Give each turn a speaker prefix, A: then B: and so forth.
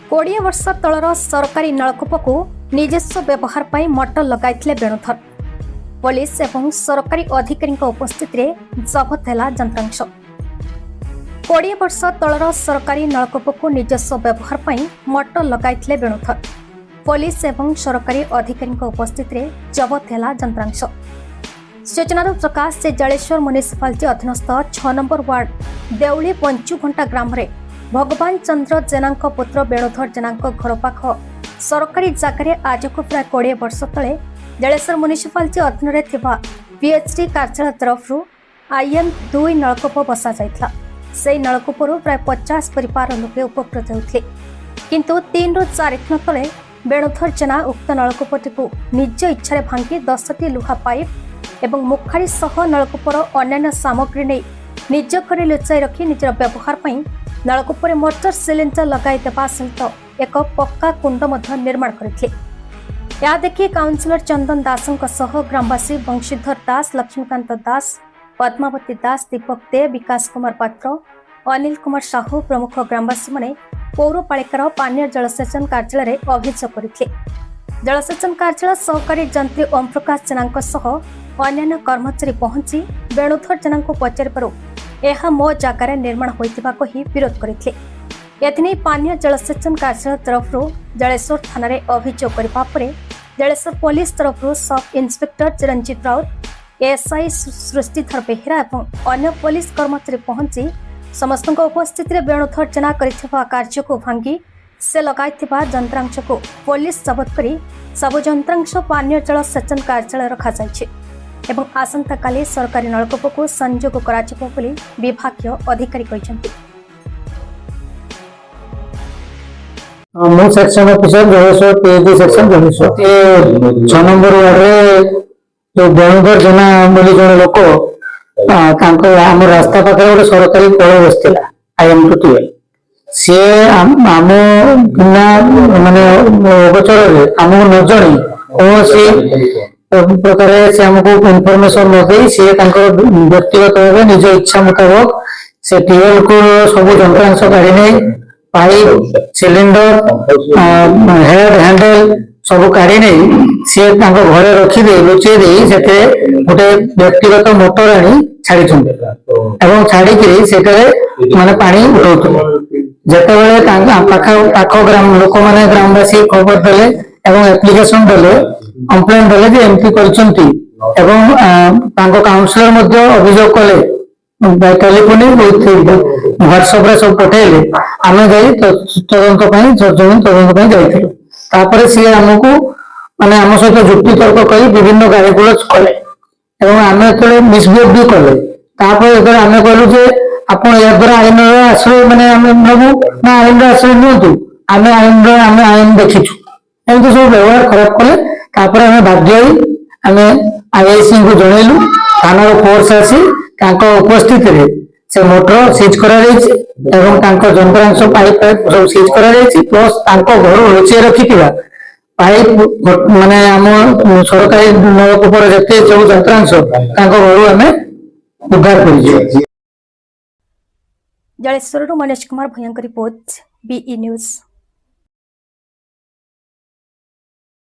A: 20 वर्ष तलर सरकारी नलकूप को निजस्व व्यवहार पर मटर लगाई वेणुधर। पुलिस एवं सरकारी अधिकारी उपस्थित जबत है यंत्रांश। 20 वर्ष तलर सरकारी नलकूप को निजस्व व्यवहार पर मटर लगाई वेणुधर। पुलिस एवं सरकारी अधिकारी उपस्थित जबत है यंत्रांश। सूचनार प्रकाश से जलेश्वर म्युनिसिपालिटी अधीनस्थ 6 नंबर वार्ड देउली पंचुघंटा ग्राम रे भगवान चंद्र जेना पुत्र वेणुधर जेना घर पाख सरकारी जगह आज को प्राय 20 वर्ष तले जलेश्वर म्युनिसिपालिटी अधीन में पीएचडी कार्यालय तरफ IM 2 नलकूप बसा जाइथला। से नलकूप प्राय 50 परिवार लोके उपकृत होते, किंतु 3 ରୁ 4 दिन तले वेणुधर जेना उक्त नलकूपटी निज इच्छा भांगी 10टी लुहा पाइप एवं मुखारी सह नलकूपर अन्य सामग्री नहीं निज घर लुचाई रखी निजर व्यवहार पर नलकूपर मोटर सिलिंडर लगाई देवा सहित एक पक्का कुंड निर्माण करते। यह देखि काउंसिलर चंदन दासों सह ग्रामवासी बंशीधर दास, लक्ष्मीकांत दास, पद्मावती दास, दीपक दे, विकास कुमार पात्र, अनिल कुमार साहू प्रमुख ग्रामवासी माने पौरपालिकार पानीय जलसेचन कार्यालय अभियोग करते। जलसेचन कार्यालय सहकारी जंत्री ओम प्रकाश जेना सह अन्य कर्मचारी पहुंची वेणुधर जेना को पचारू यह मो जगार निर्माण होता कही विरोध करते। एथि पानीय जलसेचन कार्यालय तरफ जलेश्वर थाना अभियोग करने जलेश्वर पुलिस तरफ सब इन्स्पेक्टर चिरंजीव राउत, एएसआई सृष्टिधर बेहेरा और अन्य पुलिस कर्मचारी पहुंची समस्त उपस्थित वेणुधर जेना कार्य को भांगी से लगाई यंत्रांश को पुलिस जबत कर सब यंत्रांश पानीय जल सेचन कार्यालय रखा जाइए एवं आसंता काली सरकारी नलकूप को संयोग कराजिबो बोली विभागीय अधिकारी कहते।
B: मु section officer Jaleshwar PhD section Jaleshwar ये 6 नंबर वार्ड रे जो वेणुधर जेना बोली जण लोक तांको आम रास्ता पाखे गोटे सरकारी कल बसला IM 2 सी आम बिना माने अगोचर आमको न जणी कौन प्रकार से आमको इनफॉरमेशन न दे सी व्यक्तिगत भाव निज इच्छा मुताबक से टीएल को सब यंत्रांश काढ़ी नहीं पाइप सिलिंडर हेड हैंडल सब काढ़ी नहीं सी घरे रखिदे लुचेई दे गोटे व्यक्तिगत मोटर आनी छाड़ी छाड़ी माने पानी उठाऊ जिते पाख ग्राम लोक मैंने ग्रामवासी खबर देले एप्लिकेशन देले कंप्लेन देले जे एमपी करछंती काउंसिलर अभियोग कले टेलीफोन व्हाट्सएप रे सब पठेले आम जाई तदंत जमीन तदंत जाइथिलु। तापर सी आमको माने आम सहित जुक्ति तर्क करी विभिन्न गाड़ी गुलज कले आम जो मिसबिहेव भी कले। तापर आम कहलु जे आप याद्वारा आईन आश्रय मैंने नबू ना आईन आश्रय नियंतु आम आईन देखीचु एमती सब व्यवहार खराब कले। तापर आम बाध्य आम IIC को जनइलु थाना फोर्स आसी उपस्थित से मोटर सीज करा यंत्रांश पाइप सब सीज करा प्लस घर लुचेई रखिथिबा पाइप माने आम सरकारी नलकूपर जते सब यंत्रांश घर आम उद्धार कर।
A: जलेश्वर मनोज कुमार भयंकर रिपोर्ट BE न्यूज।